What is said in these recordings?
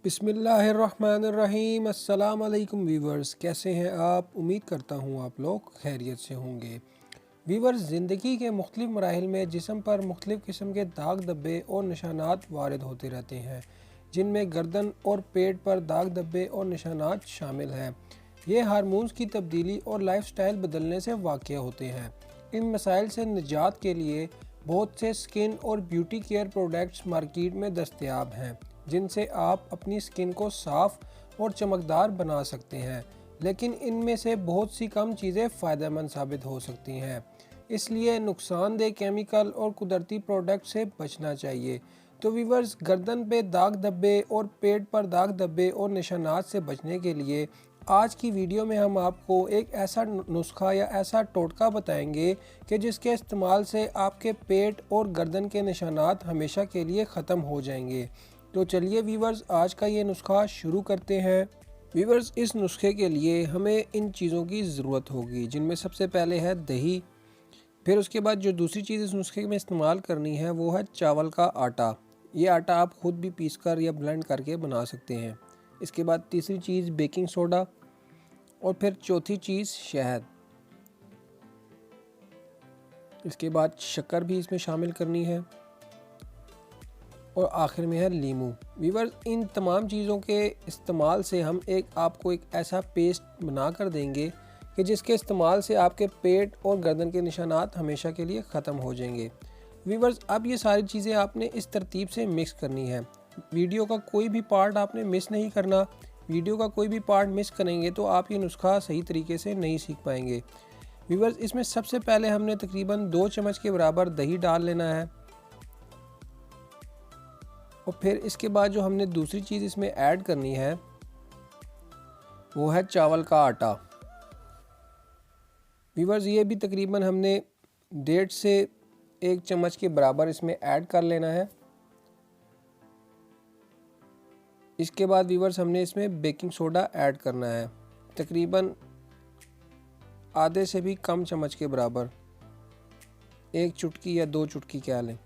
बिस्मिल्लाहिर्रहमानिर्रहीम। अस्सलाम वालेकुम वीवर्स, कैसे हैं आप? उम्मीद करता हूँ आप लोग खैरियत से होंगे। वीवर्स, ज़िंदगी के मुख्तलिफ़ मराहिल में जिस्म पर मुख्तलिफ़ किस्म के दाग धब्बे और निशानात वारिद होते रहते हैं, जिनमें गर्दन और पेट पर दाग धब्बे और निशानात शामिल हैं। ये हार्मोन्स की तब्दीली और लाइफस्टाइल बदलने से वाक़या होते हैं। इन मसाइल से निजात के लिए बहुत से स्किन और ब्यूटी केयर प्रोडक्ट्स मार्केट में दस्तयाब हैं, जिनसे आप अपनी स्किन को साफ़ और चमकदार बना सकते हैं। लेकिन इनमें से बहुत सी कम चीज़ें फ़ायदेमंद साबित हो सकती हैं, इसलिए नुकसानदेह केमिकल और कुदरती प्रोडक्ट से बचना चाहिए। तो वीवर्स, गर्दन पे दाग धब्बे और पेट पर दाग धब्बे और निशानात से बचने के लिए आज की वीडियो में हम आपको एक ऐसा नुस्खा या ऐसा टोटका बताएंगे कि जिसके इस्तेमाल से आपके पेट और गर्दन के निशानात हमेशा के लिए ख़त्म हो जाएंगे। तो चलिए वीवर्स, आज का ये नुस्खा शुरू करते हैं। वीवर्स, इस नुस्खे के लिए हमें इन चीज़ों की ज़रूरत होगी, जिनमें सबसे पहले है दही। फिर उसके बाद जो दूसरी चीज़ इस नुस्खे में इस्तेमाल करनी है वो है चावल का आटा। ये आटा आप ख़ुद भी पीसकर या ब्लेंड करके बना सकते हैं। इसके बाद तीसरी चीज़ बेकिंग सोडा, और फिर चौथी चीज़ शहद। इसके बाद शक्कर भी इसमें शामिल करनी है, और आखिर में है लीमू। वीवर्स, इन तमाम चीज़ों के इस्तेमाल से हम आपको एक ऐसा पेस्ट बना कर देंगे कि जिसके इस्तेमाल से आपके पेट और गर्दन के निशानात हमेशा के लिए ख़त्म हो जाएंगे। वीवर्स, अब ये सारी चीज़ें आपने इस तरतीब से मिक्स करनी है। वीडियो का कोई भी पार्ट आपने मिस नहीं करना। वीडियो का कोई भी पार्ट मिस करेंगे तो आप ये नुस्खा सही तरीके से नहीं सीख पाएंगे। वीवर्स, इसमें सबसे पहले हमने तकरीबन 2 चम्मच के बराबर दही डाल लेना है, और फिर इसके बाद जो हमने दूसरी चीज़ इसमें ऐड करनी है वो है चावल का आटा। वीवर्स, ये भी तकरीबन हमने 1.5 से 1 चम्मच के बराबर इसमें ऐड कर लेना है। इसके बाद वीवर्स, हमने इसमें बेकिंग सोडा ऐड करना है, तकरीबन आधे से भी कम चम्मच के बराबर, 1 चुटकी या 2 चुटकी कह लें।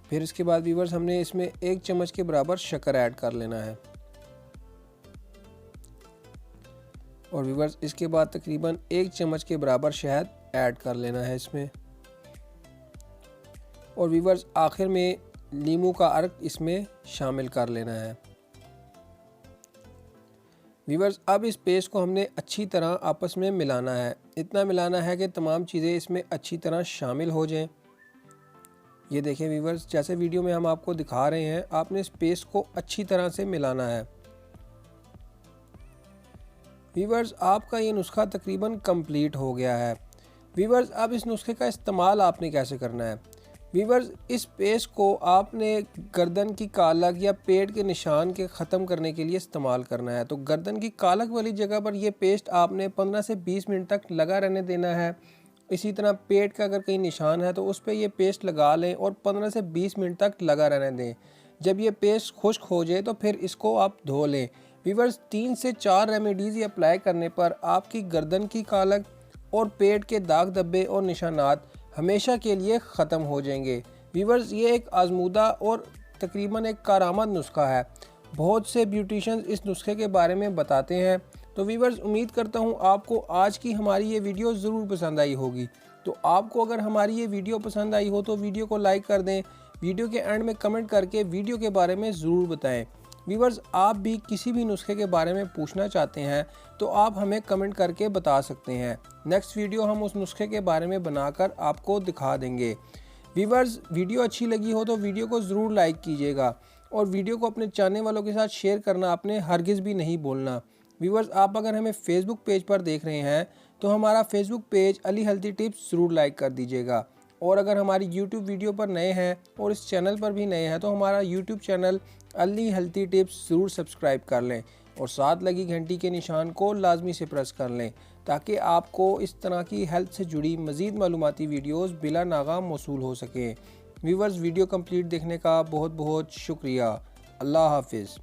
फिर इसके बाद वीवर्स, हमने इसमें 1 चम्मच के बराबर शक्कर ऐड कर लेना है, और वीवर्स इसके बाद तकरीबन 1 चम्मच के बराबर शहद ऐड कर लेना है इसमें, और वीवर्स आखिर में नींबू का अर्क इसमें शामिल कर लेना है। वीवर्स, अब इस पेस्ट को हमने अच्छी तरह आपस में मिलाना है। इतना मिलाना है कि तमाम चीज़ें इसमें अच्छी तरह शामिल हो जाएं। ये देखें वीवर्स, जैसे वीडियो में हम आपको दिखा रहे हैं, आपने इस पेस्ट को अच्छी तरह से मिलाना है। वीवर्स, आपका ये नुस्खा तकरीबन कंप्लीट हो गया है। वीवर्स, अब इस नुस्खे का इस्तेमाल आपने कैसे करना है? वीवर्स, इस पेस्ट को आपने गर्दन की कालक या पेट के निशान के ख़त्म करने के लिए इस्तेमाल करना है। तो गर्दन की कालक वाली जगह पर यह पेस्ट आपने 15 से 20 मिनट तक लगा रहने देना है। इसी तरह पेट का अगर कहीं निशान है तो उस पर यह पेस्ट लगा लें और 15 से 20 मिनट तक लगा रहने दें। जब ये पेस्ट खुश्क हो जाए तो फिर इसको आप धो लें। वीवर्स, 3 से 4 रेमेडीज़ अप्लाई करने पर आपकी गर्दन की कालक और पेट के दाग धब्बे और निशानात हमेशा के लिए ख़त्म हो जाएंगे। वीवर्स, ये एक आजमूदा और तकरीबन एक कारआमद नुस्खा है। बहुत से ब्यूटिशियंस इस नुस्खे के बारे में बताते हैं। तो वीवर्स, उम्मीद करता हूँ आपको आज की हमारी ये वीडियो ज़रूर पसंद आई होगी। तो आपको अगर हमारी ये वीडियो पसंद आई हो तो वीडियो को लाइक कर दें। वीडियो के एंड में कमेंट करके वीडियो के बारे में ज़रूर बताएँ। वीवर्स, आप भी किसी भी नुस्खे के बारे में पूछना चाहते हैं तो आप हमें कमेंट करके बता सकते हैं। नेक्स्ट वीडियो हम उस नुस्खे के बारे में बनाकर आपको दिखा देंगे। वीवर्स, वीडियो अच्छी लगी हो तो वीडियो को ज़रूर लाइक कीजिएगा, और वीडियो को अपने चाहने वालों के साथ शेयर करना आपने हरगिज़ भी नहीं भूलना। वीवर्स, आप अगर हमें फेसबुक पेज पर देख रहे हैं तो हमारा Facebook page Ali healthy tips ज़रूर लाइक कर दीजिएगा, और अगर हमारी यूट्यूब वीडियो पर नए हैं और इस चैनल पर भी नए हैं तो हमारा YouTube channel Ali healthy tips ज़रूर सब्सक्राइब कर लें, और साथ लगी घंटी के निशान को लाजमी से प्रेस कर लें, ताकि आपको इस तरह की हेल्थ से जुड़ी मज़ीद मालूमाती वीडियोज़ बिला नागा मौसूल हो सकें। व्यूवर्स, वीडियो कंप्लीट देखने का बहुत बहुत शुक्रिया। अल्लाह हाफिज़।